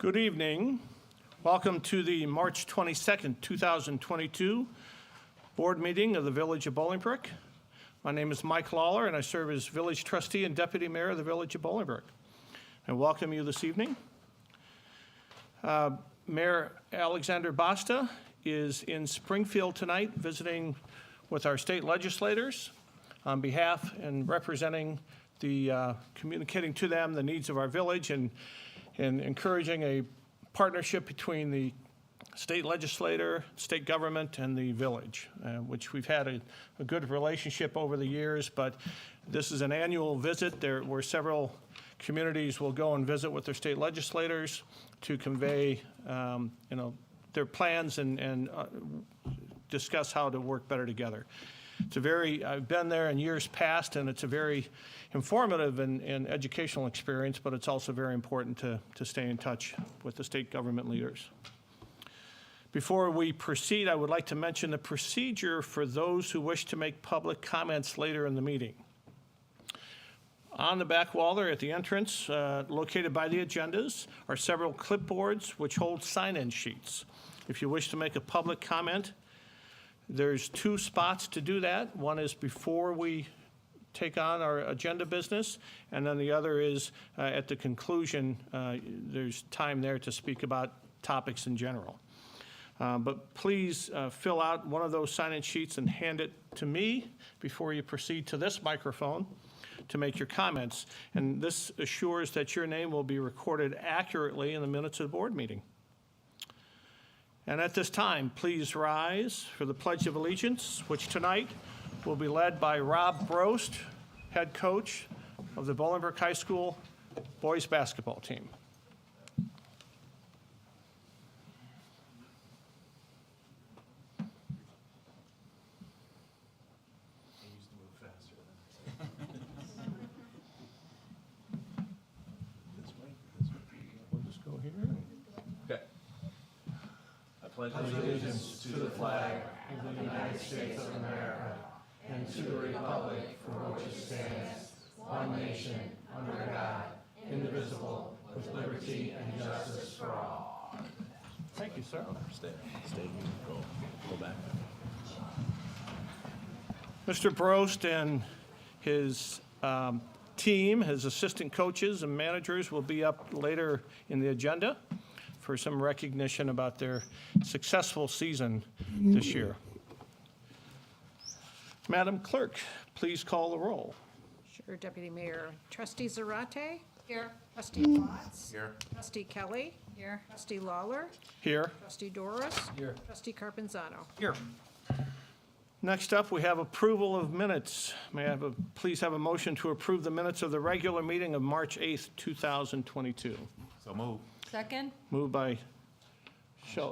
Good evening. Welcome to the March 22nd, 2022 board meeting of the Village of Bolingbrook. My name is Mike Lawler, and I serve as Village Trustee and Deputy Mayor of the Village of Bolingbrook. I welcome you this evening. Mayor Alexander Basta is in Springfield tonight visiting with our state legislators on behalf and representing the, communicating to them the needs of our village and encouraging a partnership between the state legislator, state government, and the village, which we've had a good relationship over the years, but this is an annual visit there where several communities will go and visit with their state legislators to convey, their plans and discuss how to work better together. I've been there in years past, and it's a very informative and educational experience, but it's also very important to stay in touch with the state government leaders. Before we proceed, I would like to mention the procedure for those who wish to make public comments later in the meeting. On the back wall there at the entrance, located by the agendas, are several clipboards which hold sign-in sheets. If you wish to make a public comment, there's two spots to do that. One is before we take on our agenda business, and then the other is at the conclusion. There's time there to speak about topics in general. But please fill out one of those sign-in sheets and hand it to me before you proceed to this microphone to make your comments. And this assures that your name will be recorded accurately in the minutes of the board meeting. And at this time, please rise for the Pledge of Allegiance, which tonight will be led by Rob Brost, head coach of the Bolingbrook High School boys basketball team. We'll just go here. Okay. I pledge allegiance to the flag of the United States of America and to the republic for which it stands, one nation, under God, indivisible, with liberty and justice for all. Thank you, sir. Stay. Go back. Mr. Brost and his team, his assistant coaches and managers will be up later in the agenda for some recognition about their successful season this year. Madam Clerk, please call the roll. Sure, Deputy Mayor. Trustee Zarate? Here. Trustee Watts? Here. Trustee Kelly? Here. Trustee Lawler? Here. Trustee Doris? Here. Trustee Carpenzano? Here. Next up, we have approval of minutes. May I please have a motion to approve the minutes of the regular meeting of March 8th, 2022. So move. Second? Moved by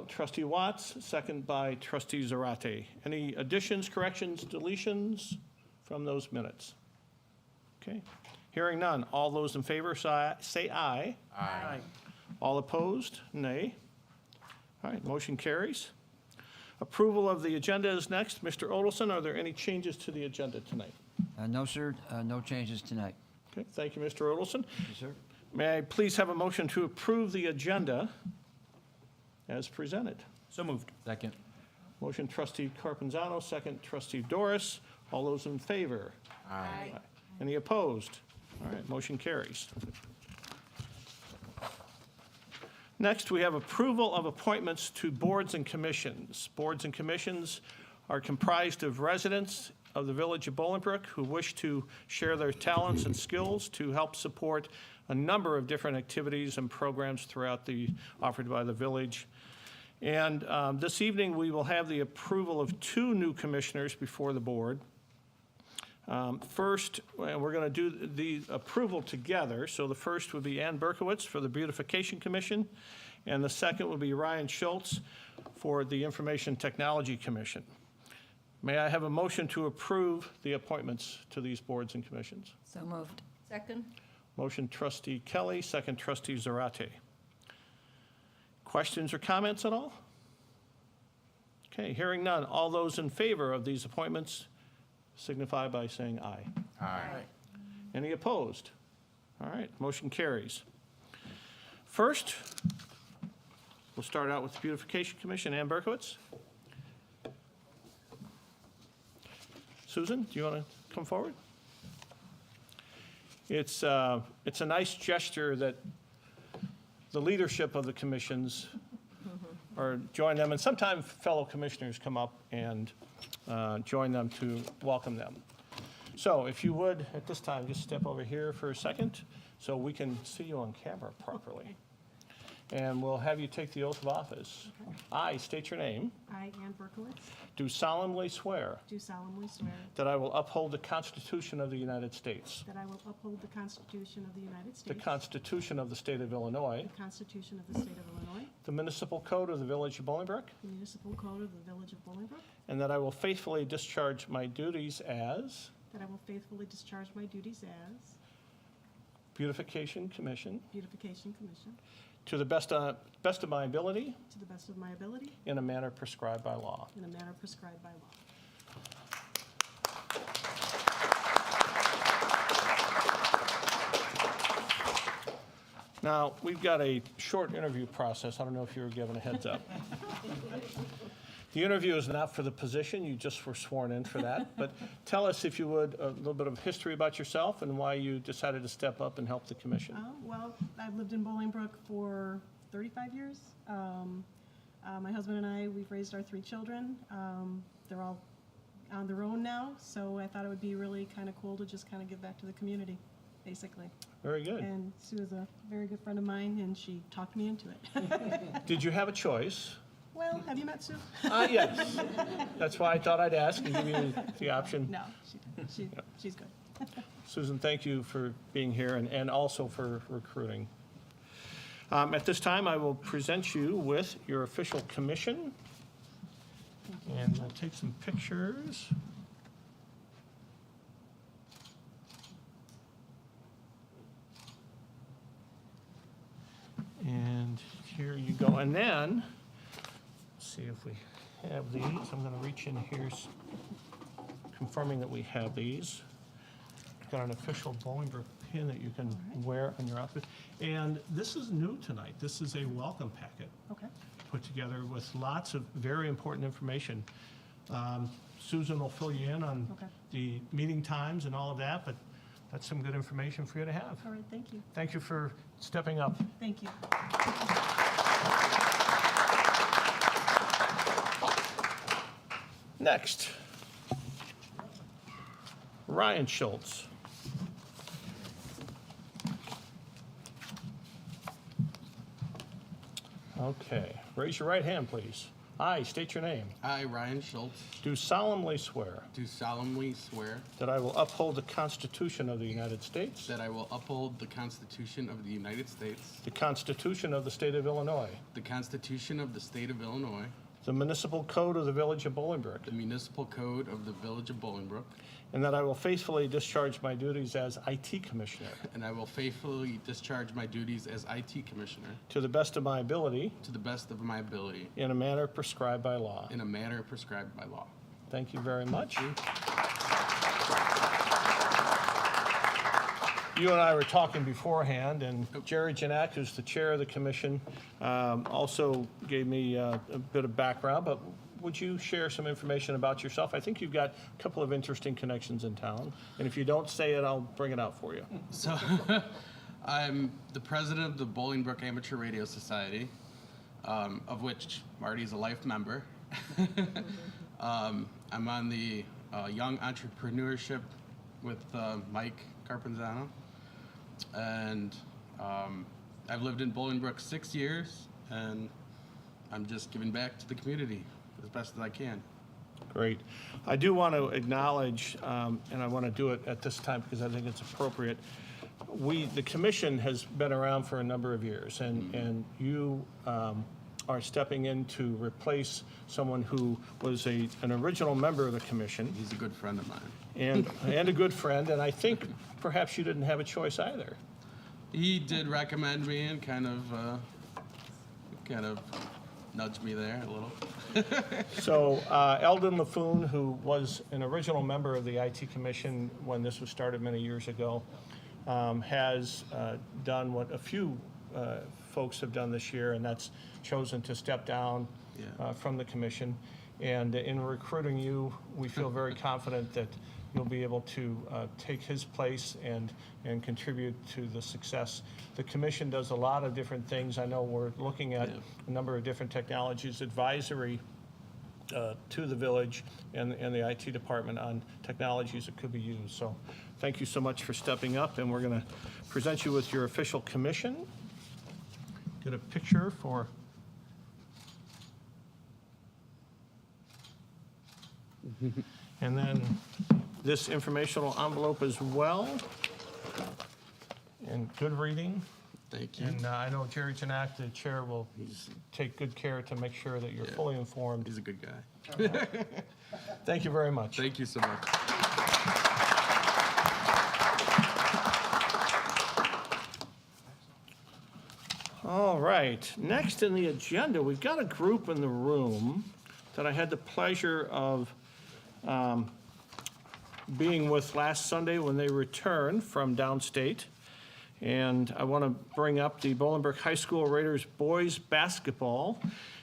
Trustee Watts, second by Trustee Zarate. Any additions, corrections, deletions from those minutes? Okay. Hearing none. All those in favor say aye. Aye. All opposed, nay. All right, motion carries. Approval of the agenda is next. Mr. Odelson, are there any changes to the agenda tonight? No, sir. No changes tonight. Okay, thank you, Mr. Odelson. Thank you, sir. May I please have a motion to approve the agenda as presented? So moved. Second. Motion Trustee Carpenzano, second Trustee Doris. All those in favor? Aye. Any opposed? All right, motion carries. Next, we have approval of appointments to boards and commissions. Boards and commissions are comprised of residents of the Village of Bolingbrook who wish to share their talents and skills to help support a number of different activities and programs offered by the village. And this evening, we will have the approval of two new commissioners before the board. First, we're going to do the approval together. So the first would be Ann Berkowitz for the Beautification Commission, and the second would be Ryan Schultz for the Information Technology Commission. May I have a motion to approve the appointments to these boards and commissions? So moved. Second? Motion Trustee Kelly, second Trustee Zarate. Questions or comments at all? Okay, hearing none. All those in favor of these appointments signify by saying aye. Aye. Any opposed? All right, motion carries. First, We'll start out with the Beautification Commission. Ann Berkowitz. Susan, do you want to come forward? It's a nice gesture that the leadership of the commissions or join them, and sometimes fellow commissioners come up and join them to welcome them. So if you would, at this time, just step over here for a second so we can see you on camera properly. And we'll have you take the oath of office. I state your name. I, Ann Berkowitz, Do solemnly swear do solemnly swear that I will uphold the Constitution of the United States, that I will uphold the Constitution of the United the States, Constitution of the State of Illinois, the Constitution of the State of Illinois, the Municipal Code of the Village of Bolingbrook, the Municipal Code of the Village of Bolingbrook, and that I will faithfully discharge my duties as that I will faithfully discharge my duties as Beautification Commission Beautification Commission to the best of my ability to the best of my ability in a manner prescribed by law. in a manner prescribed by law. Now, we've got a short interview process. I don't know if you were given a heads up. The interview is not for the position. You just were sworn in for that. But tell us, if you would, a little bit of history about yourself and why you decided to step up and help the commission. Well, I've lived in Bolingbrook for 35 years. My husband and I, we've raised our 3 children. They're all on their own now, so I thought it would be really kind of cool to just kind of give back to the community, basically. Very good. And Sue is a very good friend of mine, and she talked me into it. Did you have a choice? Well, have you met Sue? Yes. That's why I thought I'd ask and give you the option. No, she's good. Susan, thank you for being here and also for recruiting. At this time, I will present you with your official commission. And we'll take some pictures. And here you go. And then, let's see if we have these. I'm going to reach in here, confirming that we have these. Got an official Bolingbrook pin that you can wear on your outfit. And this is new tonight. This is a welcome packet Okay. put together with lots of very important information. Susan will fill you in on Okay. the meeting times and all of that, but that's some good information for you to have. All right, thank you. Thank you for stepping up. Thank you. Next, Ryan Schultz. Okay, raise your right hand, please. I state your name. I, Ryan Schultz, Do solemnly swear do solemnly swear that I will uphold the Constitution of the United States, that I will uphold the Constitution of the United States, the Constitution of the State of Illinois, the Constitution of the State of Illinois, the Municipal Code of the Village of Bolingbrook, the Municipal Code of the Village of Bolingbrook, and that I will faithfully discharge my duties as IT Commissioner and I will faithfully discharge my duties as IT Commissioner to the best of my ability to the best of my ability in a manner prescribed by law. in a manner prescribed by law. Thank you very much. You and I were talking beforehand, and Jerry Janak, who's the chair of the commission, also gave me a bit of background, but would you share some information about yourself? I think you've got a couple of interesting connections in town, and if you don't say it, I'll bring it out for you. So, I'm the president of the Bolingbrook Amateur Radio Society, of which Marty's a life member. I'm on the Young Entrepreneurship with Mike Carpenzano, and I've lived in Bolingbrook 6 years, and I'm just giving back to the community as best as I can. Great. I do want to acknowledge, and I want to do it at this time because I think it's appropriate. The commission has been around for a number of years, and you are stepping in to replace someone who was an original member of the commission. He's a good friend of mine. And a good friend, and I think perhaps you didn't have a choice either. He did recommend me and kind of nudged me there a little. So Eldon LaFoon, who was an original member of the IT Commission when this was started many years ago, has done what a few folks have done this year, and that's chosen to step down from the commission. And in recruiting you, we feel very confident that you'll be able to take his place and contribute to the success. The commission does a lot of different things. I know we're looking at a number of different technologies, advisory to the village and the IT department on technologies that could be used. So thank you so much for stepping up, and we're going to present you with your official commission. Get a picture for... And then this informational envelope as well. And good reading. Thank you. And I know Jerry Janak, the chair, will take good care to make sure that you're fully informed. He's a good guy. Thank you very much. Thank you so much. All right, next in the agenda, we've got a group in the room that I had the pleasure of being with last Sunday when they returned from downstate. And I want to bring up the Bolenberg High School Raiders boys basketball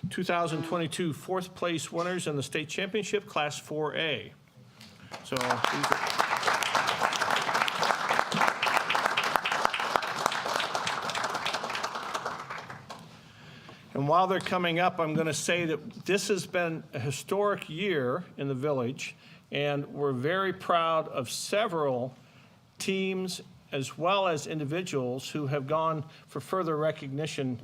2022 fourth place winners in the state championship, Class 4A. So and while they're coming up, I'm going to say that this has been a historic year in the village, and we're very proud of several teams as well as individuals who have gone for further recognition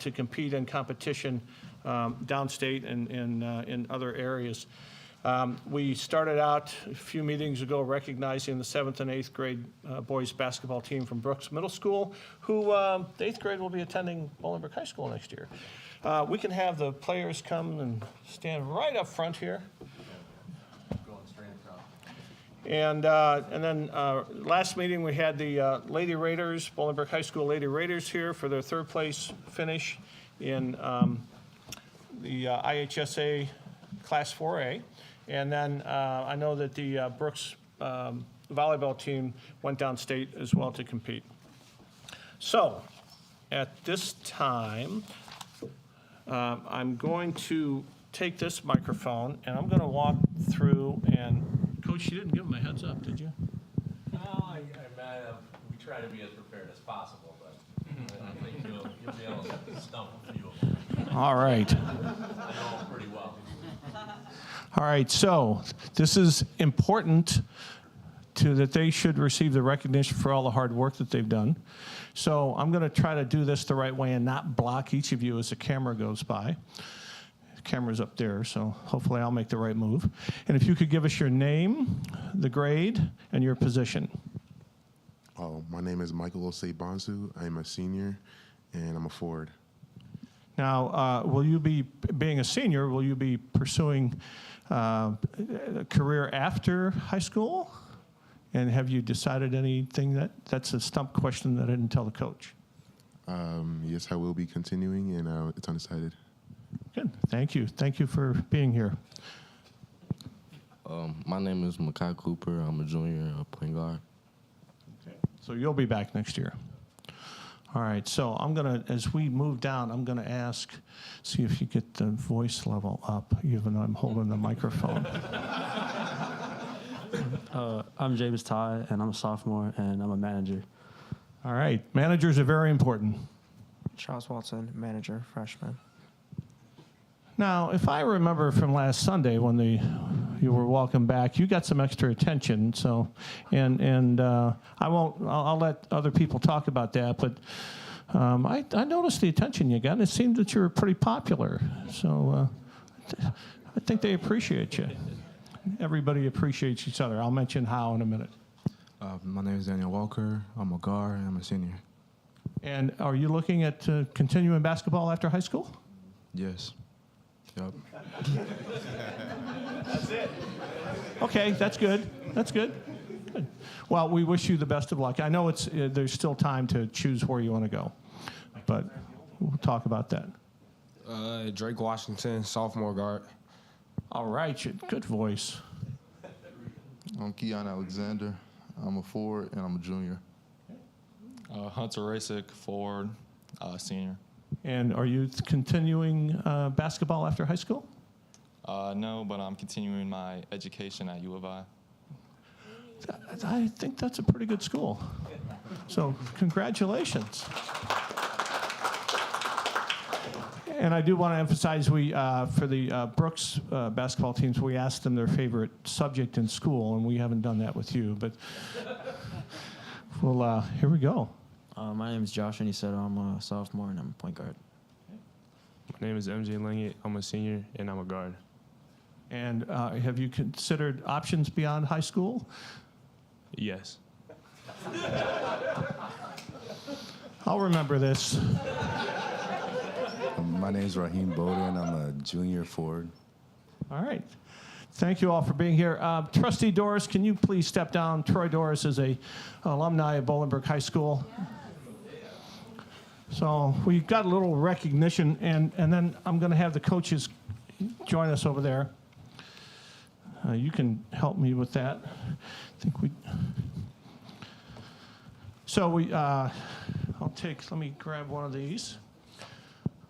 to compete in competition downstate and in other areas. We started out a few meetings ago recognizing the 7th and 8th grade boys basketball team from Brooks Middle School, who the 8th grade will be attending Bolingbrook High School next year. We can have the players come and stand right up front here. And then last meeting, we had the Lady Raiders, Bolingbrook High School Lady Raiders here for their third place finish in the IHSA Class 4A. And then I know that the Brooks volleyball team went downstate as well to compete. So at this time, I'm going to take this microphone and I'm going to walk through and Coach, you didn't give him a heads up, did you? Well, we try to be as prepared as possible, but I think you'll be able to stump a few of them. All right. I know them pretty well. All right, so this is important that they should receive the recognition for all the hard work that they've done. So I'm going to try to do this the right way and not block each of you as the camera goes by. Camera's up there, so hopefully I'll make the right move. And if you could give us your name, the grade, and your position. My name is Michael Osei Bonsu. I'm a senior, and I'm a forward. Now, will you be, being a senior, will you be pursuing a career after high school? And have you decided anything? That's a stump question that I didn't tell the coach. Yes, I will be continuing, and it's undecided. Good, thank you. Thank you for being here. My name is Makai Cooper. I'm a junior playing guard. Okay. So you'll be back next year. All right, so I'm gonna, as we move down, I'm gonna ask, see if you get the voice level up, even though I'm holding the microphone. I'm James Ty, and I'm a sophomore, and I'm a manager. All right, managers are very important. Charles Watson, manager, freshman. Now, if I remember from last Sunday when you were walking back, you got some extra attention. So, I'll let other people talk about that. But I noticed the attention you got, and it seemed that you were pretty popular. So I think they appreciate you. Everybody appreciates each other. I'll mention how in a minute. My name is Daniel Walker. I'm a guard, and I'm a senior. And are you looking at continuing basketball after high school? Yes. Yep. That's it. Okay, that's good. That's good. Good. Well, we wish you the best of luck. I know there's still time to choose where you want to go, but we'll talk about that. Drake Washington, sophomore guard. All right, good voice. I'm Keon Alexander. I'm a forward and I'm a junior. Hunter Rasick, forward. Senior. And are you continuing basketball after high school? No, but I'm continuing my education at U of I. I think that's a pretty good school. So congratulations. And I do want to emphasize, for the Brooks basketball teams, we asked them their favorite subject in school, and we haven't done that with you. But well, here we go. My name is Josh Anisetto. I'm a sophomore and I'm a point guard. My name is MJ Langett. I'm a senior and I'm a guard. And have you considered options beyond high school? Yes. I'll remember this. My name is Raheem Bowden. I'm a junior forward. All right. Thank you all for being here. Trustee Doris, can you please step down? Troy Doris is an alumni of Bolingbrook High School. So we've got a little recognition, and then I'm going to have the coaches join us over there. You can help me with that. I think we. So let me grab one of these.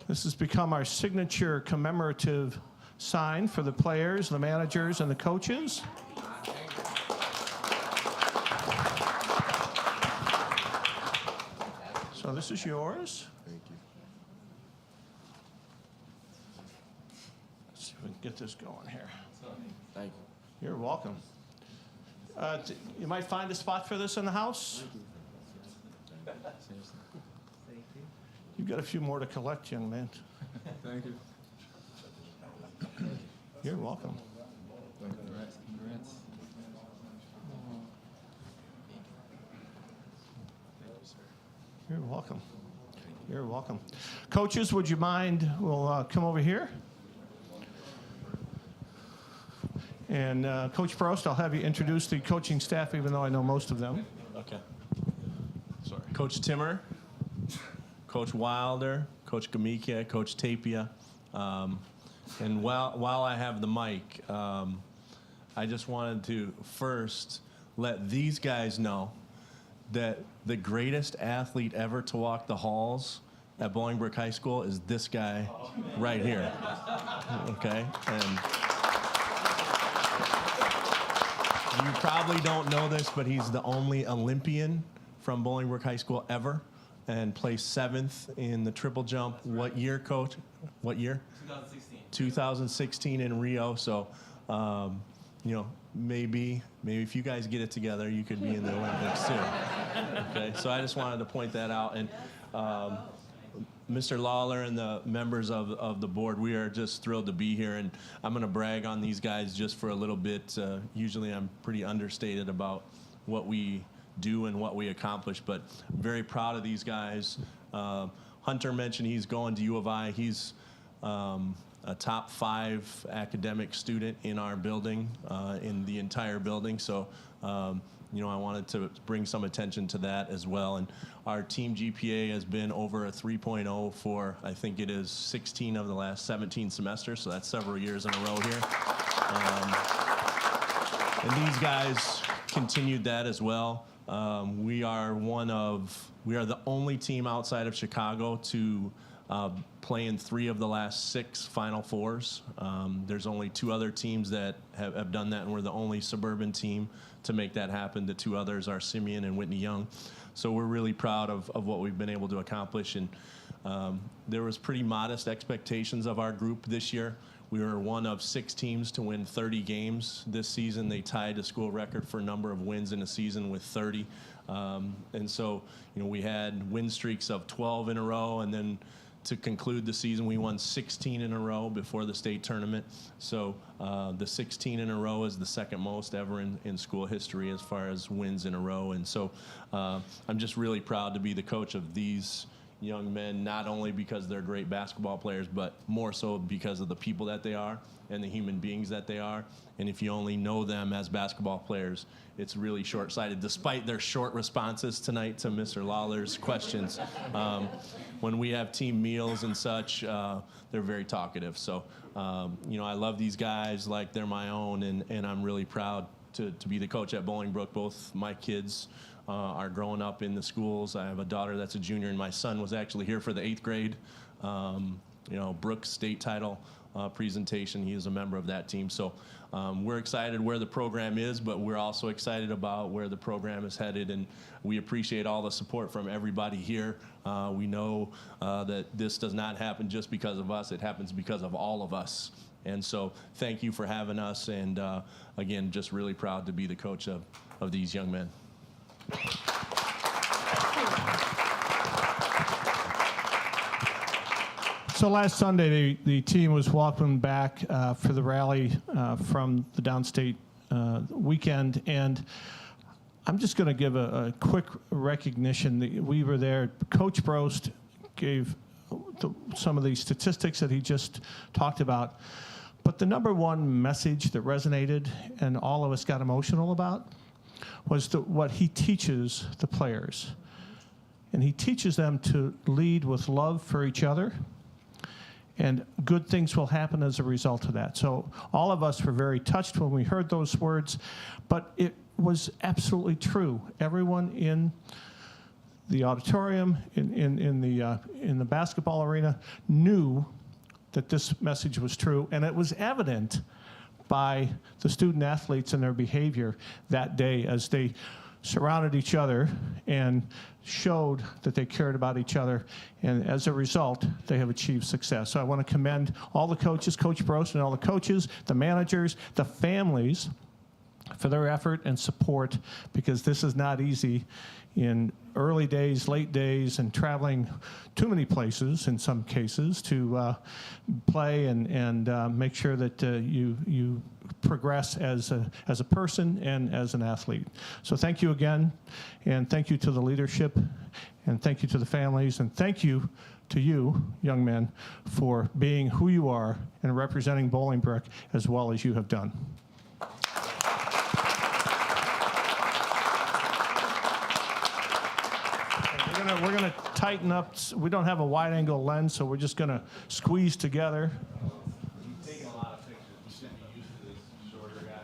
This has become our signature commemorative sign for the players, the managers, and the coaches. So this is yours. Thank you. Let's see if we can get this going here. Thank you. You're welcome. You might find a spot for this in the house. You've got a few more to collect, young man. Thank you. You're welcome. Congrats. You're welcome. You're welcome. Coaches, would you mind? We'll come over here. And Coach Prost, I'll have you introduce the coaching staff, even though I know most of them. Okay. Sorry. Coach Timmer, Coach Wilder, Coach Gamikia, Coach Tapia. And while I have the mic, I just wanted to first let these guys know that the greatest athlete ever to walk the halls at Bolingbrook High School is this guy right here. Okay? And you probably don't know this, but he's the only Olympian from Bolingbrook High School ever and placed 7th in the triple jump. What year, Coach? What year? 2016. 2016 in Rio. So, maybe if you guys get it together, you could be in the Olympics too. Okay, so I just wanted to point that out. And Mr. Lawler and the members of the board, we are just thrilled to be here. And I'm going to brag on these guys just for a little bit. Usually I'm pretty understated about what we do and what we accomplish, but I'm very proud of these guys. Hunter mentioned he's going to U of I. He's a top 5 academic student in our building, in the entire building. So, I wanted to bring some attention to that as well. And our team GPA has been over a 3.0 for, I think it is 16 of the last 17 semesters. So that's several years in a row here. And these guys continued that as well. We are the only team outside of Chicago to play in 3 of the last 6 Final Fours. There's only 2 other teams that have done that, and we're the only suburban team to make that happen. The 2 others are Simeon and Whitney Young. So we're really proud of what we've been able to accomplish. And there was pretty modest expectations of our group this year. We were one of 6 teams to win 30 games this season. They tied the school record for number of wins in a season with 30. And so, we had win streaks of 12 in a row, and then to conclude the season, we won 16 in a row before the state tournament. So the 16 in a row is the second most ever in school history as far as wins in a row. And so I'm just really proud to be the coach of these young men, not only because they're great basketball players, but more so because of the people that they are and the human beings that they are. And if you only know them as basketball players, it's really short-sighted, despite their short responses tonight to Mr. Lawler's questions. When we have team meals and such, they're very talkative. So, I love these guys like they're my own, and I'm really proud to be the coach at Bolingbrook. Both my kids are growing up in the schools. I have a daughter that's a junior, and my son was actually here for the 8th grade, Brooks state title presentation. He is a member of that team. So we're excited where the program is, but we're also excited about where the program is headed, and we appreciate all the support from everybody here. We know that this does not happen just because of us. It happens because of all of us. And so thank you for having us, and again, just really proud to be the coach of these young men. So last Sunday, the team was welcomed back for the rally from the downstate weekend, and I'm just going to give a quick recognition. We were there. Coach Brost gave some of the statistics that he just talked about, but the number one message that resonated and all of us got emotional about was what he teaches the players. And he teaches them to lead with love for each other, and good things will happen as a result of that. So all of us were very touched when we heard those words, but it was absolutely true. Everyone in the auditorium, in the basketball arena, knew that this message was true, and it was evident by the student athletes and their behavior that day as they surrounded each other and showed that they cared about each other, and as a result, they have achieved success. So I want to commend all the coaches, Coach Brost and all the coaches, the managers, the families, for their effort and support, because this is not easy in early days, late days, and traveling too many places in some cases to play and make sure that you progress as a person and as an athlete. So thank you again, and thank you to the leadership, and thank you to the families, and thank you to you, young men, for being who you are and representing Bolingbrook as well as you have done. We're going to tighten up. We don't have a wide-angle lens, so we're just going to squeeze together. Taking a lot of pictures. You should be used to this shorter guy.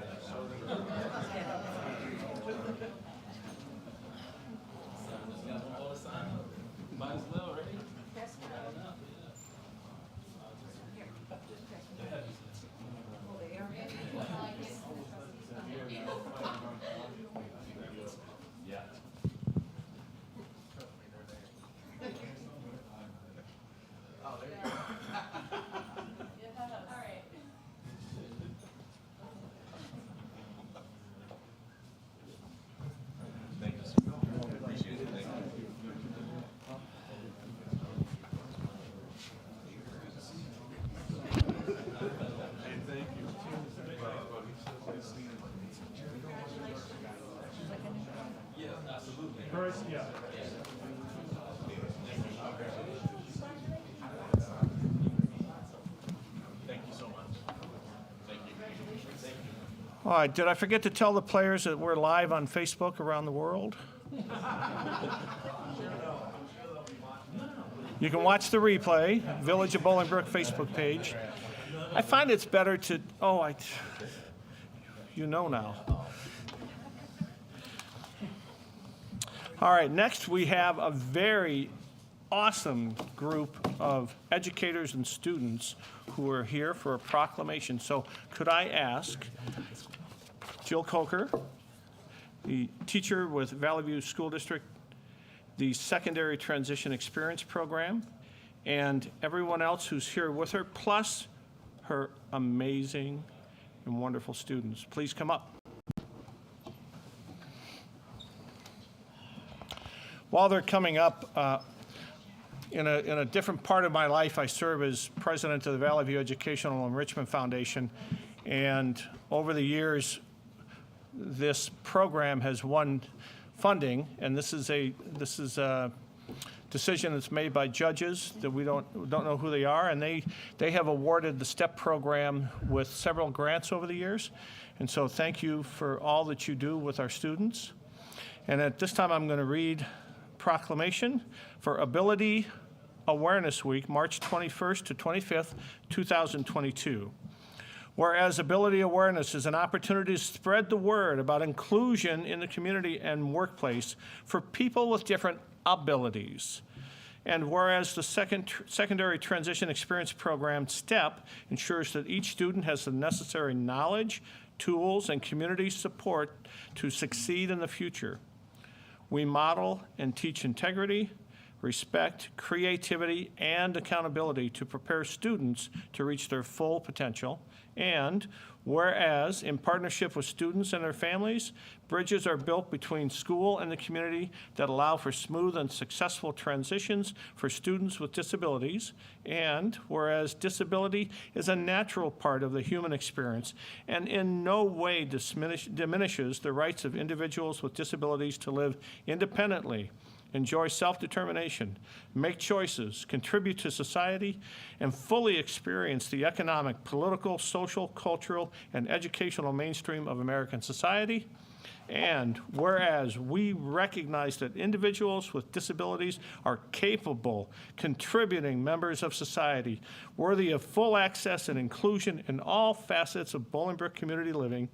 Might as well, right? Yeah. First, yeah. Thank you so much. Thank you. Thank you. All right, did I forget to tell the players that we're live on Facebook around the world? You can watch the replay, Village of Bolingbrook Facebook page. I find it's better to, you know now. All right, next we have a very awesome group of educators and students who are here for a proclamation. So could I ask Jill Coker, the teacher with Valley View School District, the Secondary Transition Experience Program, and everyone else who's here with her, plus her amazing and wonderful students. Please come up. While they're coming up, in a different part of my life, I serve as president of the Valley View Educational Enrichment Foundation, and over the years, this program has won funding, and this is a decision that's made by judges that we don't know who they are, and they have awarded the STEP program with several grants over the years, and so thank you for all that you do with our students. And at this time, I'm going to read Proclamation for Ability Awareness Week, March 21st to 25th, 2022. Whereas ability awareness is an opportunity to spread the word about inclusion in the community and workplace for people with different abilities. And whereas the Secondary Transition Experience Program, STEP, ensures that each student has the necessary knowledge, tools, and community support to succeed in the future. We model and teach integrity, respect, creativity, and accountability to prepare students to reach their full potential. And whereas, in partnership with students and their families, bridges are built between school and the community that allow for smooth and successful transitions for students with disabilities. And whereas disability is a natural part of the human experience and in no way diminishes the rights of individuals with disabilities to live independently, enjoy self-determination, make choices, contribute to society, and fully experience the economic, political, social, cultural, and educational mainstream of American society. And whereas we recognize that individuals with disabilities are capable, contributing members of society, worthy of full access and inclusion in all facets of Bolingbrook community living.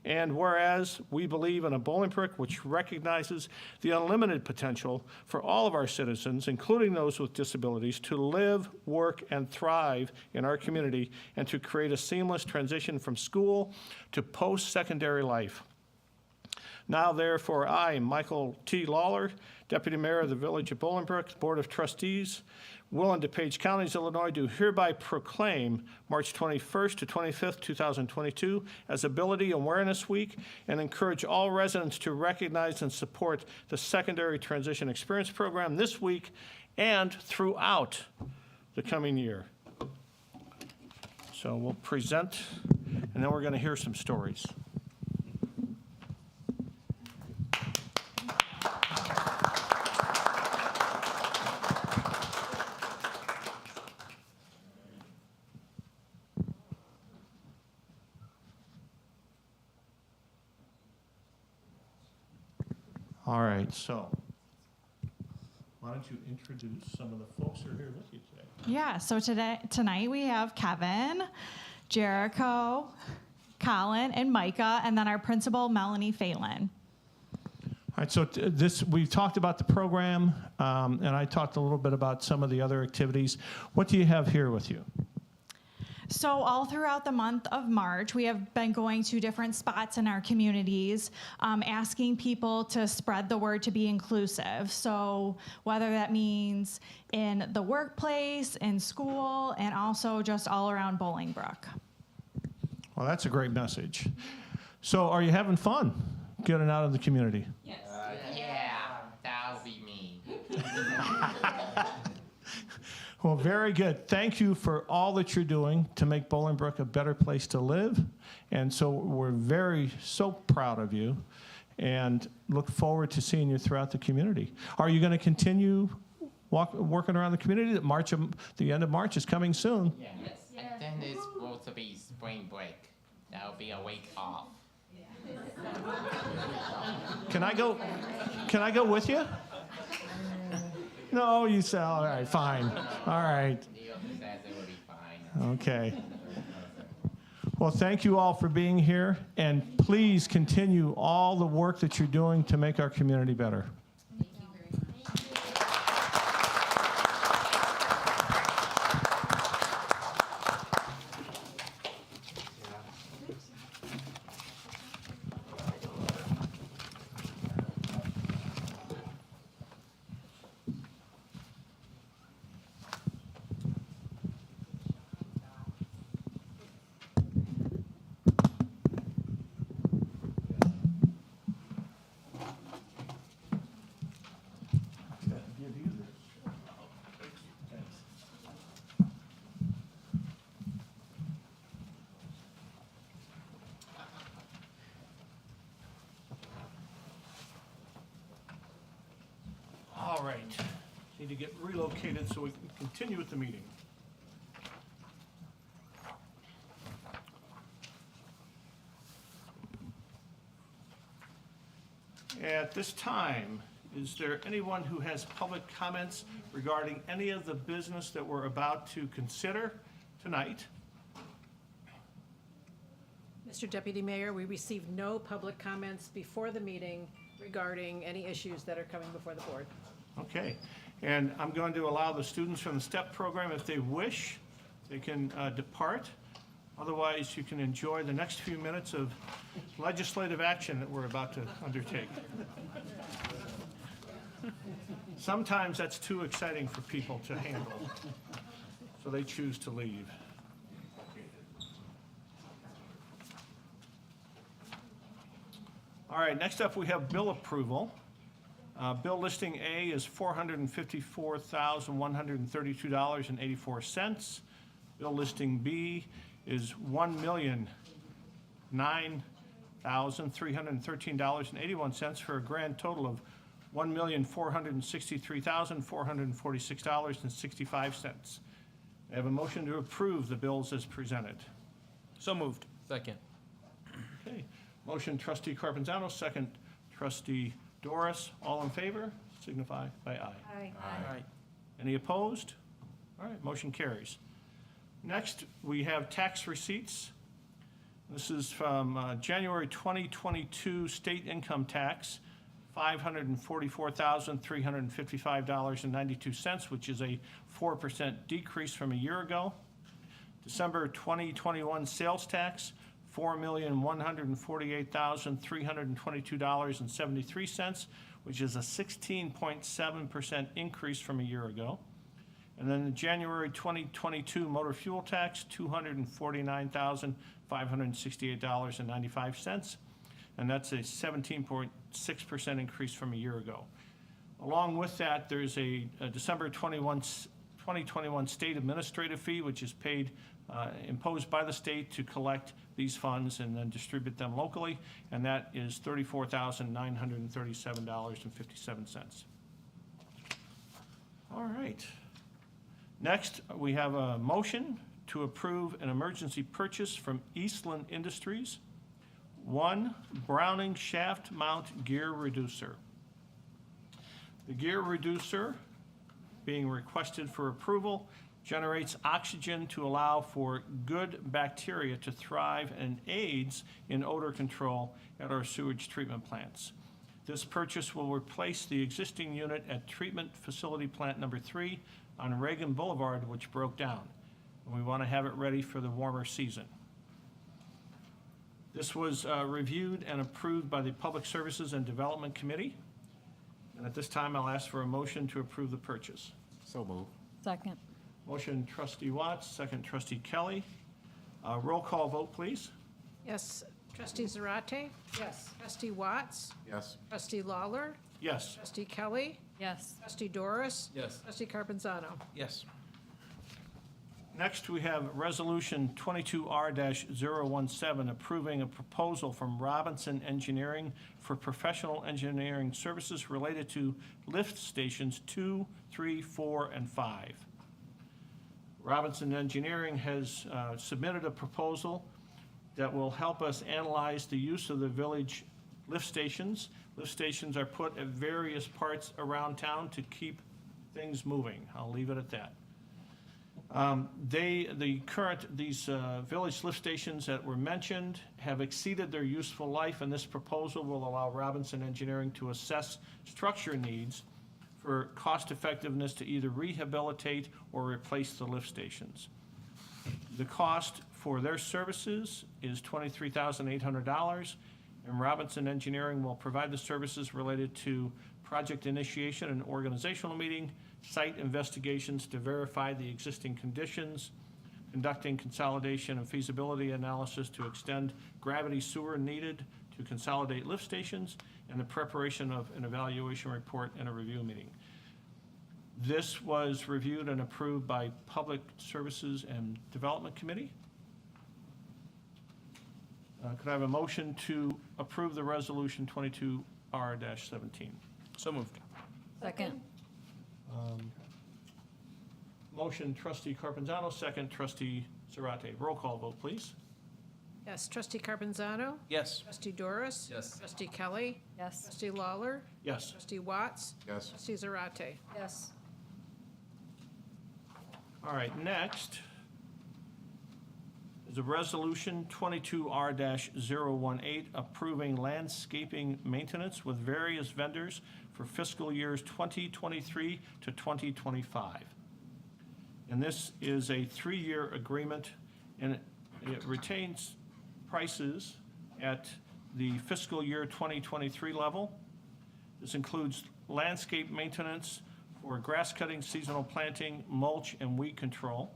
And whereas we believe in a Bolingbrook which recognizes the unlimited potential for all of our citizens, including those with disabilities, to live, work, and thrive in our community and to create a seamless transition from school to post-secondary life. Now, therefore, I, Michael T. Lawler, Deputy Mayor of the Village of Bolingbrook, Board of Trustees, Will and DuPage Counties, Illinois, do hereby proclaim March 21st to 25th, 2022 as Ability Awareness Week and encourage all residents to recognize and support the Secondary Transition Experience Program this week and throughout the coming year. So we'll present, and then we're going to hear some stories. All right, so why don't you introduce some of the folks who are here with you today? Yeah, so tonight we have Kevin, Jericho, Colin, and Micah, and then our principal, Melanie Phelan. All right, so we talked about the program, and I talked a little bit about some of the other activities. What do you have here with you? So all throughout the month of March, we have been going to different spots in our communities, asking people to spread the word to be inclusive. So whether that means in the workplace, in school, and also just all around Bolingbrook. Well, that's a great message. So are you having fun getting out in the community? Yes. Yeah, that'll be me. Well, very good. Thank you for all that you're doing to make Bolingbrook a better place to live. And so we're so proud of you and look forward to seeing you throughout the community. Are you going to continue working around the community? The end of March is coming soon. Yes. And then it's supposed to be spring break. That'll be a week off. Can I go with you? No, you say, all right, fine. All right. Neil says it will be fine. Okay. Well, thank you all for being here, and please continue all the work that you're doing to make our community better. All right. Need to get relocated so we can continue with the meeting. At this time, is there anyone who has public comments regarding any of the business that we're about to consider tonight? Mr. Deputy Mayor, we received no public comments before the meeting regarding any issues that are coming before the board. Okay, and I'm going to allow the students from the STEP program, if they wish, they can depart. Otherwise, you can enjoy the next few minutes of legislative action that we're about to undertake. Sometimes that's too exciting for people to handle, so they choose to leave. All right, next up we have bill approval. Bill listing A is $454,132.84. Bill listing B is $1,009,313.81 for a grand total of $1,463,446.65. I have a motion to approve the bills as presented. So moved. Second. Okay, motion trustee Carpenzano, second trustee Doris. All in favor, signify by aye. Aye. Aye. Any opposed? All right, motion carries. Next, we have tax receipts. This is from January 2022 state income tax, $544,355.92, which is a 4% decrease from a year ago. December 2021 sales tax, $4,148,322.73, which is a 16.7% increase from a year ago. And then the January 2022 motor fuel tax, $249,568.95, and that's a 17.6% increase from a year ago. Along with that, there's a December 2021 state administrative fee, which is paid, imposed by the state to collect these funds and then distribute them locally, and that is $34,937.57. All right. Next, we have a motion to approve an emergency purchase from Eastland Industries, one Browning shaft mount gear reducer. The gear reducer, being requested for approval, generates oxygen to allow for good bacteria to thrive and aids in odor control at our sewage treatment plants. This purchase will replace the existing unit at Treatment Facility Plant Number 3 on Reagan Boulevard, which broke down. And we want to have it ready for the warmer season. This was reviewed and approved by the Public Services and Development Committee. And at this time, I'll ask for a motion to approve the purchase. So moved. Second. Motion trustee Watts, second trustee Kelly. Roll call vote, please. Yes, trustee Zarate? Yes. Trustee Watts? Yes. Trustee Lawler? Yes. Trustee Kelly? Yes. Trustee Doris? Yes. Trustee Carpenzano? Yes. Next, we have Resolution 22R-017, approving a proposal from Robinson Engineering for professional engineering services related to lift stations 2, 3, 4, and 5. Robinson Engineering has submitted a proposal that will help us analyze the use of the village lift stations. Lift stations are put at various parts around town to keep things moving. I'll leave it at that. These village lift stations that were mentioned have exceeded their useful life, and this proposal will allow Robinson Engineering to assess structure needs for cost effectiveness to either rehabilitate or replace the lift stations. The cost for their services is $23,800, and Robinson Engineering will provide the services related to project initiation and organizational meeting, site investigations to verify the existing conditions, conducting consolidation and feasibility analysis to extend gravity sewer needed to consolidate lift stations, and the preparation of an evaluation report and a review meeting. This was reviewed and approved by Public Services and Development Committee. Could I have a motion to approve the resolution 22R-17? So moved. Second. Motion trustee Carpenzano, second trustee Zarate. Roll call vote, please. Yes, trustee Carpenzano? Yes. Trustee Doris? Yes. Trustee Kelly? Yes. Trustee Lawler? Yes. Trustee Watts? Yes. Trustee Zarate? Yes. All right, next is a resolution 22R-018 approving landscaping maintenance with various vendors for fiscal years 2023 to 2025. And this is a 3-year agreement, and it retains prices at the fiscal year 2023 level. This includes landscape maintenance for grass cutting, seasonal planting, mulch, and weed control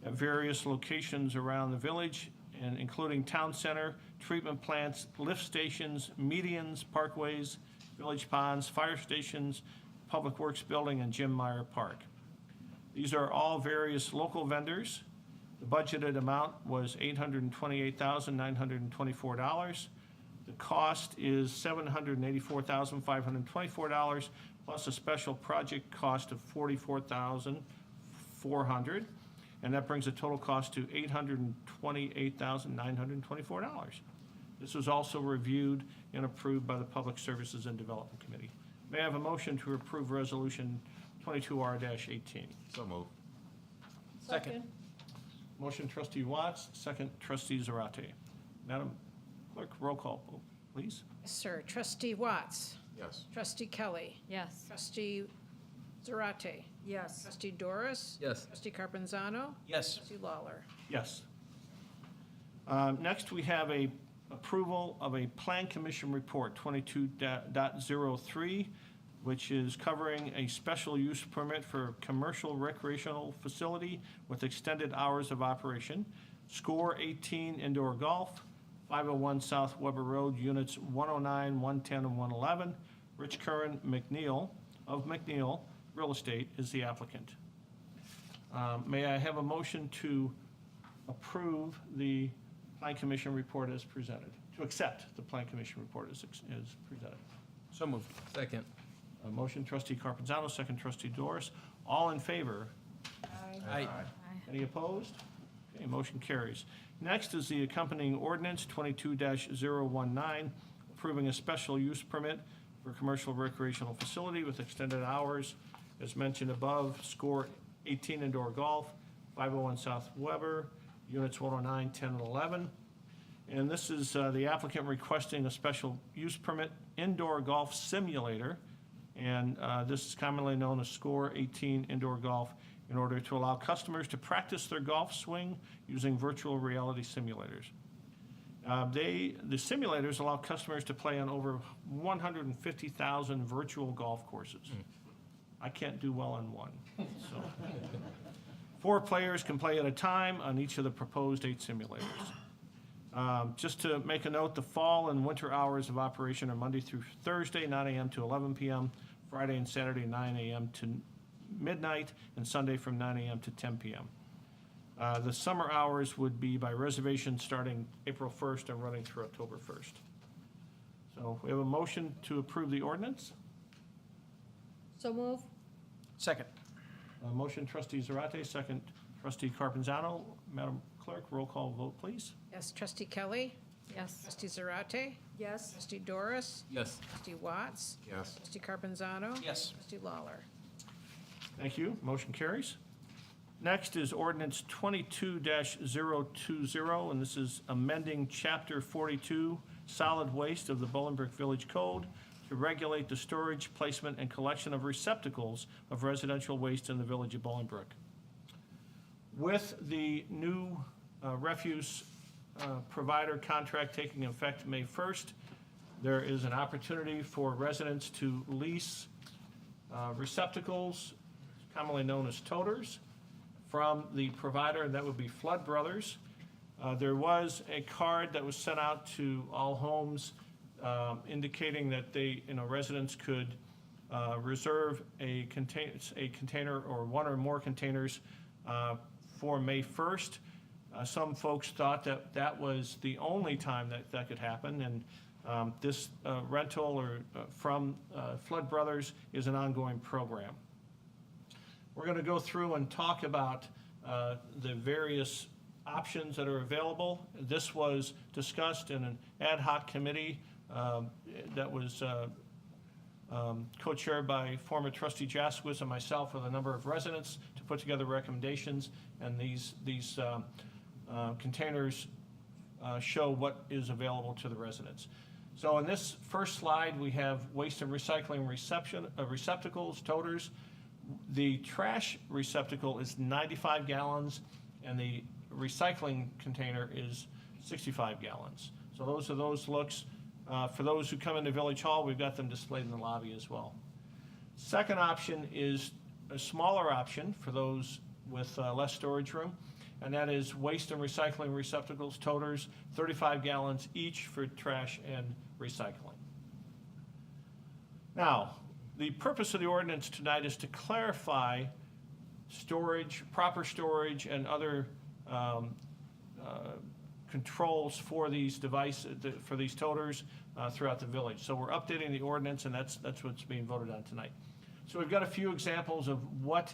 at various locations around the village, and including town center, treatment plants, lift stations, medians, parkways, village ponds, fire stations, public works building, and Jim Meyer Park. These are all various local vendors. The budgeted amount was $828,924. The cost is $784,524, plus a special project cost of $44,400, and that brings the total cost to $828,924. This was also reviewed and approved by the Public Services and Development Committee. May I have a motion to approve Resolution 22R-18? So move. Second. Motion trustee Watts, second trustee Zarate. Madam Clerk, roll call, please. Yes, sir. Trustee Watts. Yes. Trustee Kelly. Yes. Trustee Zarate. Yes. Trustee Doris. Yes. Trustee Carpenzano. Yes. Trustee Lawler. Yes. Next, we have a approval of a Plan Commission report 22.03, which is covering a special use permit for commercial recreational facility with extended hours of operation. Score 18 indoor golf, 501 South Weber Road, units 109, 110, and 111. Rich Curran McNeil of McNeil Real Estate is the applicant. May I have a motion to approve the Plan Commission report as presented, to accept the Plan Commission report as presented? So moved. Second. A motion trustee Carpenzano, second trustee Doris. All in favor? Aye. Any opposed? Okay, motion carries. Next is the accompanying ordinance 22-019, approving a special use permit for commercial recreational facility with extended hours. As mentioned above, score 18 indoor golf, 501 South Weber, units 109, 10, and 11. And this is the applicant requesting a special use permit indoor golf simulator. And this is commonly known as Score 18 Indoor Golf, in order to allow customers to practice their golf swing using virtual reality simulators. The simulators allow customers to play on over 150,000 virtual golf courses. I can't do well on one. So 4 players can play at a time on each of the proposed 8 simulators. Just to make a note, the fall and winter hours of operation are Monday through Thursday, 9 a.m. to 11 p.m., Friday and Saturday, 9 a.m. to midnight, and Sunday from 9 a.m. to 10 p.m. The summer hours would be by reservation starting April 1st and running through October 1st. So we have a motion to approve the ordinance. So move. Second. Motion trustee Zarate, second trustee Carpenzano. Madam Clerk, roll call vote, please. Yes. Trustee Kelly. Yes. Trustee Zarate. Yes. Trustee Doris. Yes. Trustee Watts. Yes. Trustee Carpenzano. Yes. Trustee Lawler. Thank you. Motion carries. Next is ordinance 22-020, and this is amending Chapter 42, Solid Waste of the Bolingbrook Village Code to regulate the storage, placement, and collection of receptacles of residential waste in the village of Bolingbrook. With the new refuse provider contract taking effect May 1st, there is an opportunity for residents to lease receptacles, commonly known as toters, from the provider, and that would be Flood Brothers. There was a card that was sent out to all homes indicating that residents could reserve a container or one or more containers for May 1st. Some folks thought that that was the only time that could happen, and this rental from Flood Brothers is an ongoing program. We're going to go through and talk about the various options that are available. This was discussed in an ad hoc committee that was co-chaired by former trustee Jaskowitz and myself with a number of residents to put together recommendations, and these containers show what is available to the residents. So in this first slide, we have waste and recycling receptacles, toters. The trash receptacle is 95 gallons, and the recycling container is 65 gallons. So those are those looks. For those who come into Village Hall, we've got them displayed in the lobby as well. Second option is a smaller option for those with less storage room, and that is waste and recycling receptacles, toters, 35 gallons each for trash and recycling. Now, the purpose of the ordinance tonight is to clarify storage, proper storage, and other controls for these devices, for these toters throughout the village. So we're updating the ordinance, and that's what's being voted on tonight. So we've got a few examples of what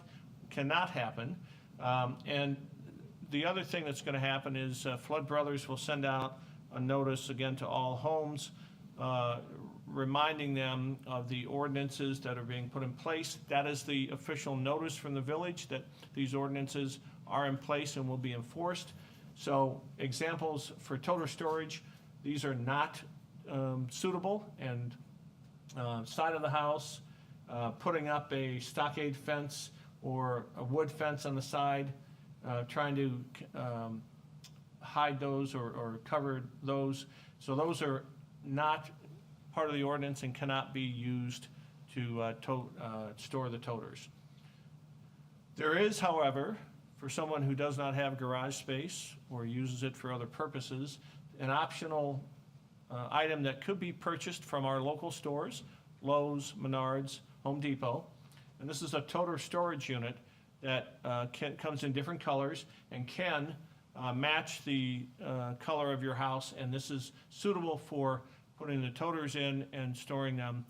cannot happen. And the other thing that's going to happen is Flood Brothers will send out a notice again to all homes, reminding them of the ordinances that are being put in place. That is the official notice from the village that these ordinances are in place and will be enforced. So examples for toter storage, these are not suitable, and side of the house, putting up a stockade fence or a wood fence on the side, trying to hide those or cover those. So those are not part of the ordinance and cannot be used to store the toters. There is, however, for someone who does not have garage space or uses it for other purposes, an optional item that could be purchased from our local stores, Lowe's, Menards, Home Depot. And this is a toter storage unit that comes in different colors and can match the color of your house. And this is suitable for putting the toters in and storing them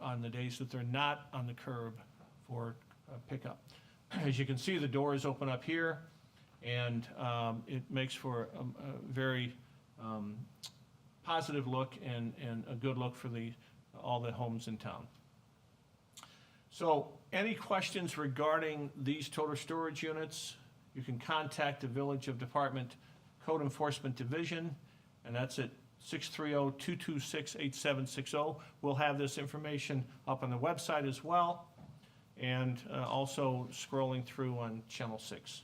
on the days that they're not on the curb for pickup. As you can see, the doors open up here, and it makes for a very positive look and a good look for all the homes in town. So any questions regarding these toter storage units, you can contact the Village of Department Code Enforcement Division, and that's at 630-226-8760. We'll have this information up on the website as well, and also scrolling through on Channel 6.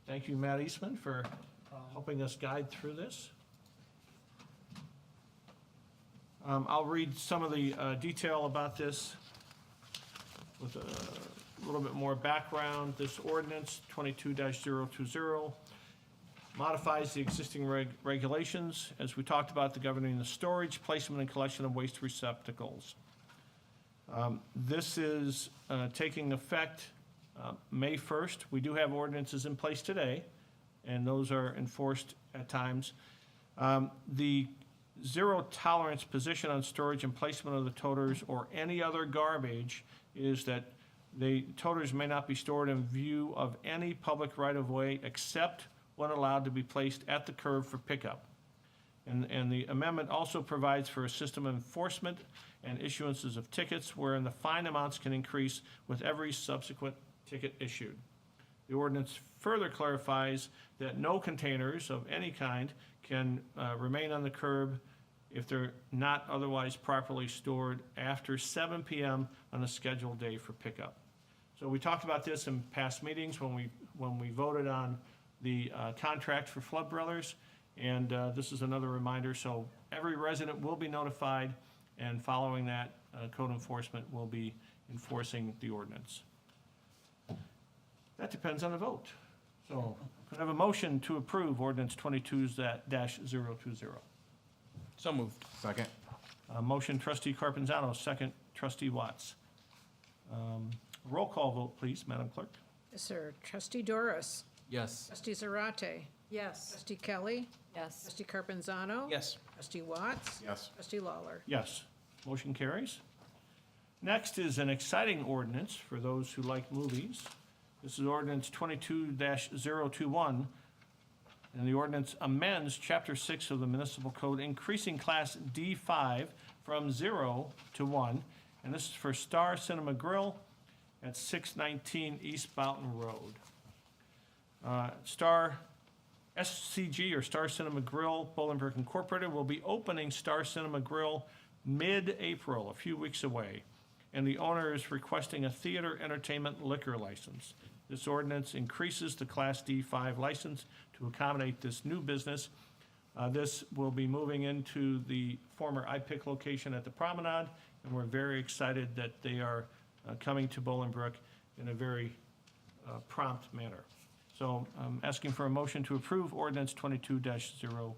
Thank you, Matt Eastman, for helping us guide through this. I'll read some of the detail about this with a little bit more background. This ordinance, 22-020, modifies the existing regulations, as we talked about, the governing the storage, placement, and collection of waste receptacles. This is taking effect May 1st. We do have ordinances in place today, and those are enforced at times. The zero tolerance position on storage and placement of the toters or any other garbage is that the toters may not be stored in view of any public right-of-way except when allowed to be placed at the curb for pickup. And the amendment also provides for a system of enforcement and issuances of tickets wherein the fine amounts can increase with every subsequent ticket issued. The ordinance further clarifies that no containers of any kind can remain on the curb if they're not otherwise properly stored after 7 p.m. on a scheduled day for pickup. So we talked about this in past meetings when we voted on the contract for Flood Brothers, and this is another reminder. So every resident will be notified, and following that, code enforcement will be enforcing the ordinance. That depends on the vote. So could I have a motion to approve ordinance 22-020? So moved. Second. Motion trustee Carpenzano, second trustee Watts. Roll call vote, please, Madam Clerk. Yes, sir. Trustee Doris. Yes. Trustee Zarate. Yes. Trustee Kelly. Yes. Trustee Carpenzano. Yes. Trustee Watts. Yes. Trustee Lawler. Yes, motion carries. Next is an exciting ordinance for those who like movies. This is ordinance 22-021, and the ordinance amends Chapter 6 of the Municipal Code, increasing Class D5 from 0 to 1, and this is for Star Cinema Grill at 619 East Boughton Road. Star SCG, or Star Cinema Grill, Bolingbrook Incorporated, will be opening Star Cinema Grill mid-April, a few weeks away, and the owner is requesting a theater entertainment liquor license. This ordinance increases the Class D5 license to accommodate this new business. This will be moving into the former iPick location at the Promenade, and we're very excited that they are coming to Bolingbrook in a very prompt manner. So I'm asking for a motion to approve ordinance 22-021.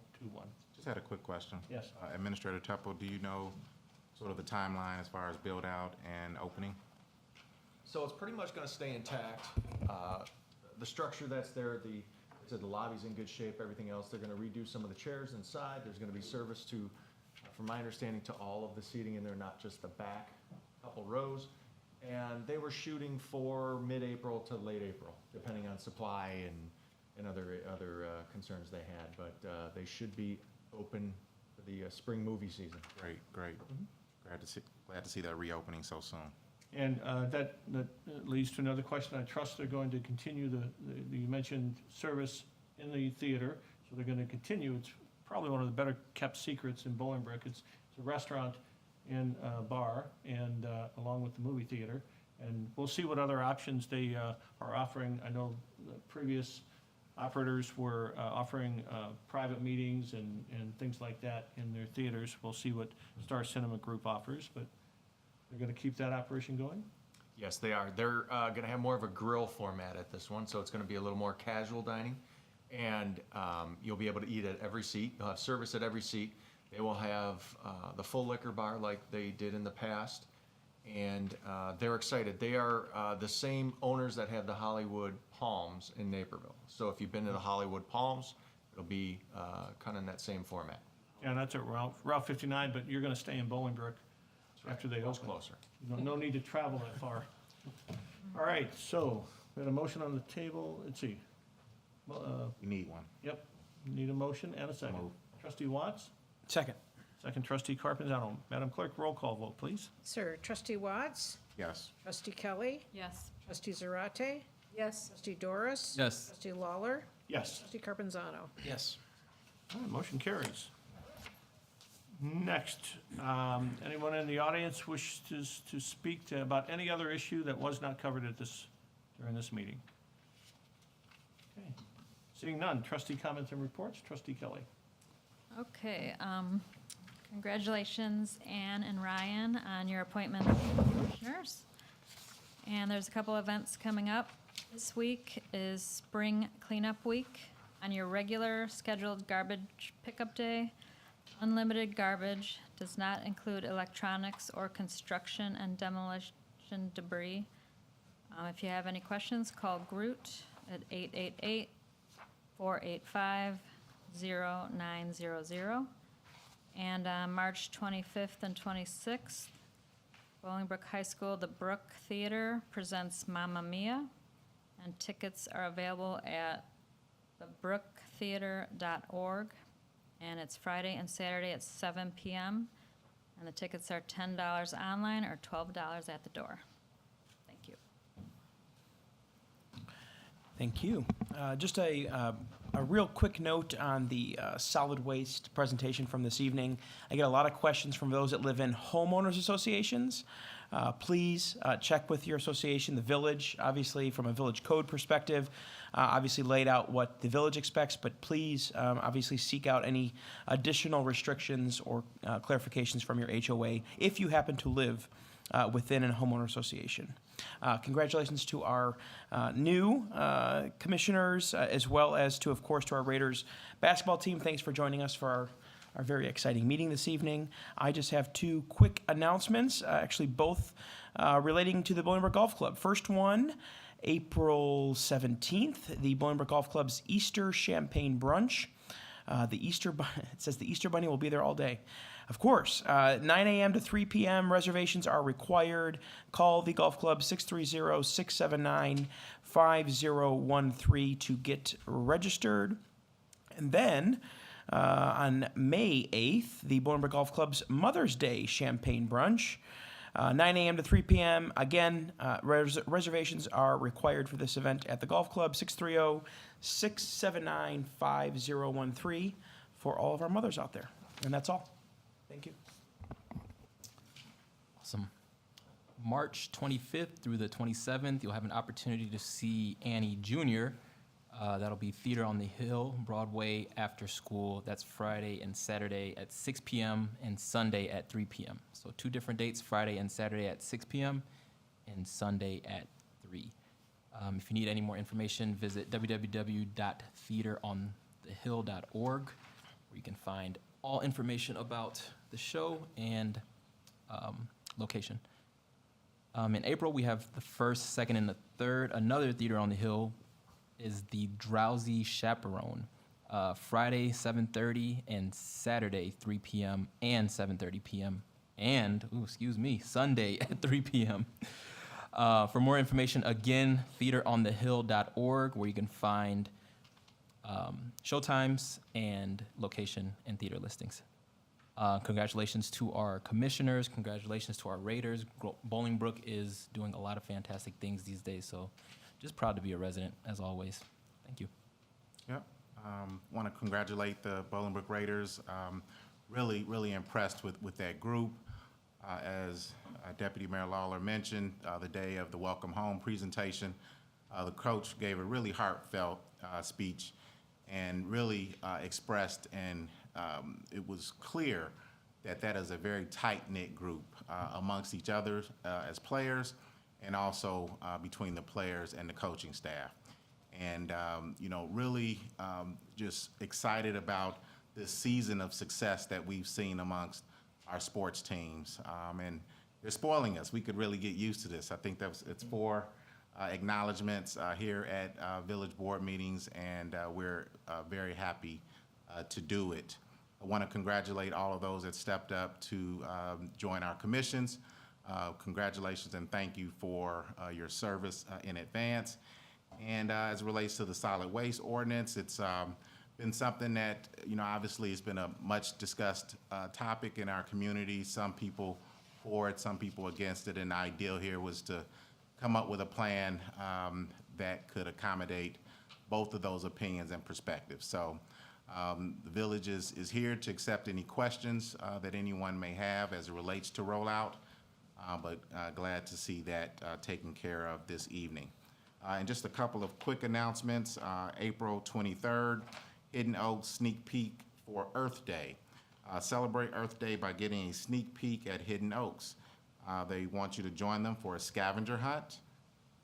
Just had a quick question. Yes. Administrator Tupple, do you know sort of the timeline as far as build out and opening? So it's pretty much gonna stay intact. The structure that's there, the lobby's in good shape, everything else, they're gonna redo some of the chairs inside. There's gonna be service to, from my understanding, to all of the seating in there, not just the back couple rows. And they were shooting for mid-April to late April, depending on supply and other concerns they had. But they should be open for the spring movie season. Great, great. Glad to see that reopening so soon. And that leads to another question. I trust they're going to continue you mentioned service in the theater, so they're going to continue. It's probably one of the better kept secrets in Bolingbrook. It's a restaurant and bar, and along with the movie theater. And we'll see what other options they are offering. I know the previous operators were offering private meetings and things like that in their theaters. We'll see what Star Cinema Group offers, but they're going to keep that operation going? Yes, they are. They're gonna have more of a grill format at this one, so it's gonna be a little more casual dining. And you'll be able to eat at every seat. You'll have service at every seat. They will have the full liquor bar like they did in the past. And they're excited. They are the same owners that have the Hollywood Palms in Naperville. So if you've been to the Hollywood Palms, it'll be kind of in that same format. Yeah, that's at Route 59, but you're going to stay in Bolingbrook after they open. Much closer. No need to travel that far. All right, so we had a motion on the table. Let's see. You need one. Yep, need a motion and a second. Move. Trustee Watts? Second. Second, Trustee Carpenzano. Madam Clerk, roll call vote, please. Sir, Trustee Watts? Yes. Trustee Kelly? Yes. Trustee Zarate? Yes. Trustee Doris? Yes. Trustee Lawler? Yes. Trustee Carpenzano? Yes. All right, motion carries. Next, anyone in the audience wish to speak about any other issue that was not covered during this meeting? Okay. Seeing none, trustee comments and reports. Trustee Kelly. Okay, congratulations, Ann and Ryan, on your appointment as commissioners. And there's a couple events coming up. This week is Spring Cleanup Week. On your regular scheduled garbage pickup day, unlimited garbage does not include electronics or construction and demolition debris. If you have any questions, call Groot at 888-485-0900. And on March 25th and 26th, Bolingbrook High School, the Brook Theater presents Mamma Mia, and tickets are available at thebrooktheater.org. And it's Friday and Saturday at 7 p.m. And the tickets are $10 online or $12 at the door. Thank you. Thank you. Just a real quick note on the solid waste presentation from this evening. I get a lot of questions from those that live in homeowners associations. Please check with your association, the village, obviously from a village code perspective, obviously laid out what the village expects, but please obviously seek out any additional restrictions or clarifications from your HOA if you happen to live within a homeowner association. Congratulations to our new commissioners, as well as to, of course, to our Raiders basketball team. Thanks for joining us for our very exciting meeting this evening. I just have two quick announcements, actually both relating to the Bolingbrook Golf Club. First one, April 17th, the Bolingbrook Golf Club's Easter Champagne Brunch. It says the Easter Bunny will be there all day. Of course, 9 a.m. to 3 p.m. reservations are required. Call the golf club 630-679-5013 to get registered. And then on May 8th, the Bolingbrook Golf Club's Mother's Day Champagne Brunch. 9 a.m. to 3 p.m. Again, reservations are required for this event at the golf club, 630-679-5013 for all of our mothers out there. And that's all. Thank you. Awesome. March 25th through the 27th, you'll have an opportunity to see Annie Jr. That'll be Theater on the Hill, Broadway after school. That's Friday and Saturday at 6 p.m. and Sunday at 3 p.m. So 2 different dates, Friday and Saturday at 6 p.m. and Sunday at 3. If you need any more information, visit www.theateronthehill.org, where you can find all information about the show and location. In April, we have the 1st, 2nd, and the 3rd. Another Theater on the Hill is the Drowsy Chaperone. Friday, 7:30, and Saturday, 3 p.m. and 7:30 p.m. And, Sunday at 3 p.m. For more information, again, theateronthehill.org, where you can find showtimes and location and theater listings. Congratulations to our commissioners. Congratulations to our Raiders. Bolingbrook is doing a lot of fantastic things these days, so just proud to be a resident, as always. Thank you. Yep. Want to congratulate the Bolingbrook Raiders. Really impressed with that group. As Deputy Mayor Lawler mentioned, the day of the Welcome Home presentation, the coach gave a really heartfelt speech and really expressed, and it was clear that is a very tight-knit group amongst each other as players, and also between the players and the coaching staff. And, really just excited about this season of success that we've seen amongst our sports teams. And they're spoiling us. We could really get used to this. I think it's 4 acknowledgments here at village board meetings, and we're very happy to do it. I want to congratulate all of those that stepped up to join our commissions. Congratulations and thank you for your service in advance. And as it relates to the solid waste ordinance, it's been something that, obviously has been a much discussed topic in our community. Some people for it, some people against it, and the ideal here was to come up with a plan that could accommodate both of those opinions and perspectives. So the village is here to accept any questions that anyone may have as it relates to rollout, but glad to see that taken care of this evening. And just a couple of quick announcements. April 23rd, Hidden Oaks sneak peek for Earth Day. Celebrate Earth Day by getting a sneak peek at Hidden Oaks. They want you to join them for a scavenger hunt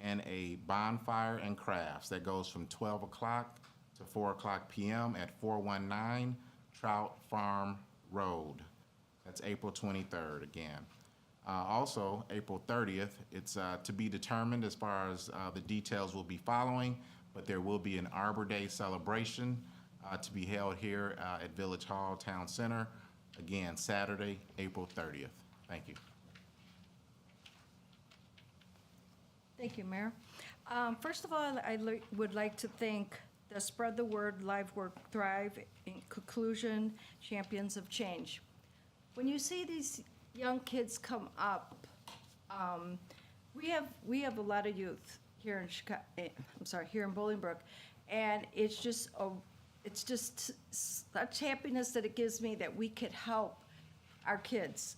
and a bonfire and crafts that goes from 12 o'clock to 4 o'clock p.m. at 419 Trout Farm Road. That's April 23rd again. Also, April 30th, it's to be determined as far as the details will be following, but there will be an Arbor Day celebration to be held here at Village Hall Town Center. Again, Saturday, April 30th. Thank you. Thank you, Mayor. First of all, I would like to thank the Spread the Word, Live, Work, Thrive, in conclusion, Champions of Change. When you see these young kids come up, we have a lot of youth here in here in Bolingbrook, and it's just such happiness that it gives me that we could help our kids.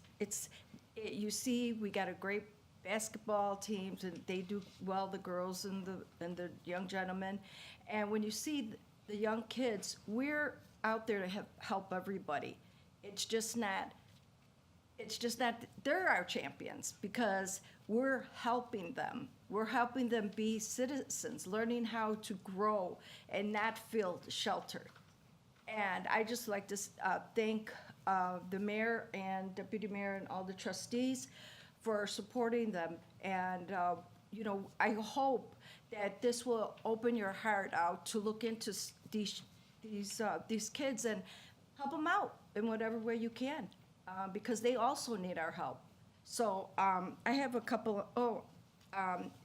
You see, we got a great basketball teams, and they do well, the girls and the young gentlemen. And when you see the young kids, we're out there to help everybody. It's just not they're our champions because we're helping them. We're helping them be citizens, learning how to grow and not feel sheltered. And I just like to thank the mayor and deputy mayor and all the trustees for supporting them. And I hope that this will open your heart out to look into these kids and help them out in whatever way you can, because they also need our help. So I have a couple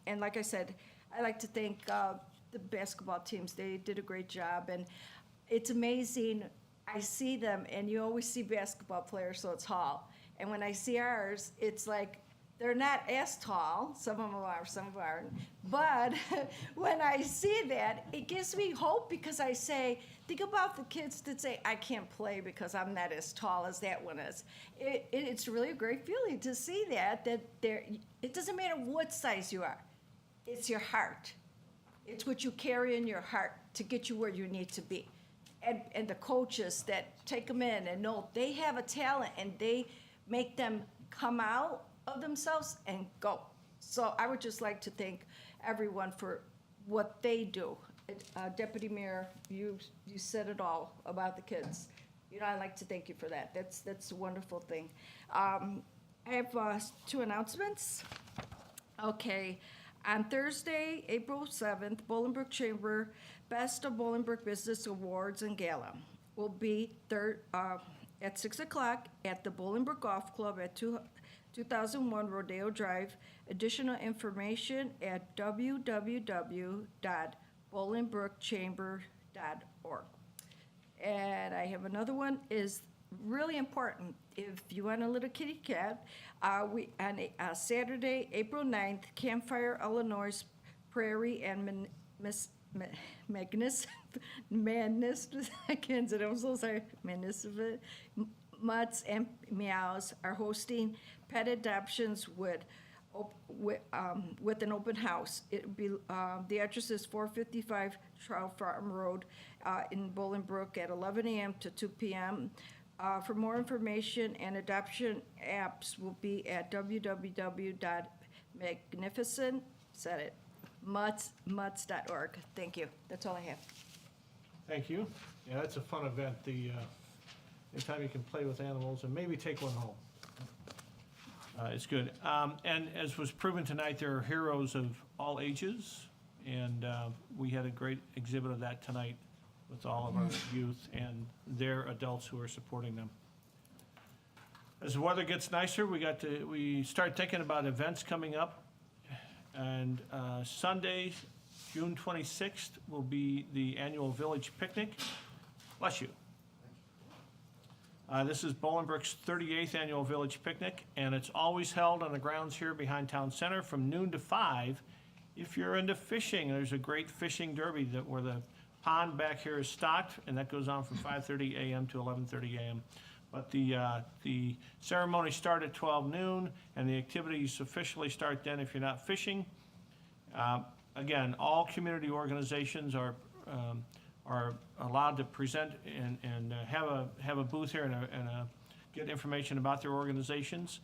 and like I said, I like to thank the basketball teams. They did a great job, and it's amazing. I see them, and you always see basketball players, so it's Hall. And when I see ours, it's like They're not as tall, some of them are, some of them aren't. But when I see that, it gives me hope because I say, think about the kids that say, I can't play because I'm not as tall as that one is. It's really a great feeling to see that it doesn't matter what size you are. It's your heart. It's what you carry in your heart to get you where you need to be. And the coaches that take them in and know they have a talent and they make them come out of themselves and go. So I would just like to thank everyone for what they do. Deputy Mayor, you said it all about the kids. I'd like to thank you for that. That's a wonderful thing. I have 2 announcements. Okay, on Thursday, April 7th, Bolingbrook Chamber Best of Bolingbrook Business Awards and Gala will be at 6 o'clock at the Bolingbrook Golf Club at 2001 Rodeo Drive. Additional information at www.bolingbrookchamber.org. And I have another one, is really important. If you want a little kitty cat, we on Saturday, April 9th, Campfire, Illinois, Prairie, and Magnus, I can't say it, I'm so sorry, Mutts and Meows are hosting pet adoptions with an open house. It'll be, the address is 455 Trout Farm Road in Bolingbrook at 11 a.m. to 2 p.m. For more information and adoption apps will be at mutts.org. Thank you. That's all I have. Thank you. Yeah, that's a fun event. Anytime you can play with animals and maybe take one home. It's good. And as was proven tonight, there are heroes of all ages, and we had a great exhibit of that tonight with all of our youth and their adults who are supporting them. As the weather gets nicer, we start thinking about events coming up. And Sunday, June 26th, will be the annual village picnic. Bless you. This is Bolingbrook's 38th annual village picnic, and it's always held on the grounds here behind Town Center from noon to 5. If you're into fishing, there's a great fishing derby where the pond back here is stocked, and that goes on from 5:30 a.m. to 11:30 a.m. But the ceremony starts at 12 noon, and the activities officially start then if you're not fishing. Again, all community organizations are allowed to present and have a booth here and get information about their organizations.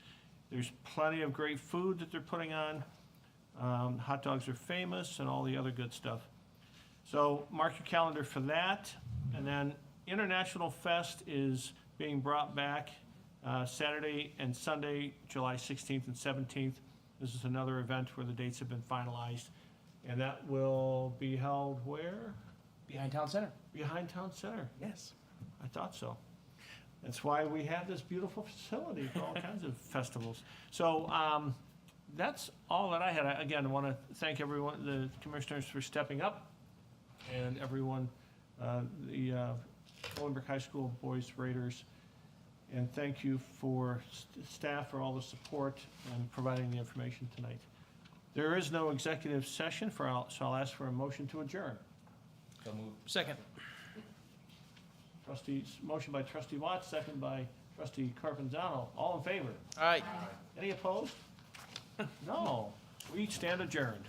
There's plenty of great food that they're putting on. Hot dogs are famous and all the other good stuff. So mark your calendar for that. And then International Fest is being brought back Saturday and Sunday, July 16th and 17th. This is another event where the dates have been finalized. And that will be held where? Behind Town Center. Behind Town Center. Yes. I thought so. That's why we have this beautiful facility for all kinds of festivals. So that's all that I had. Again, I want to thank everyone, the commissioners, for stepping up, and everyone, the Bolingbrook High School Boys Raiders. And thank you for staff for all the support and providing the information tonight. There is no executive session, so I'll ask for a motion to adjourn. So moved. Second. Motion by Trustee Watts, second by Trustee Carpenzano. All in favor? All right. Any opposed? No. We stand adjourned.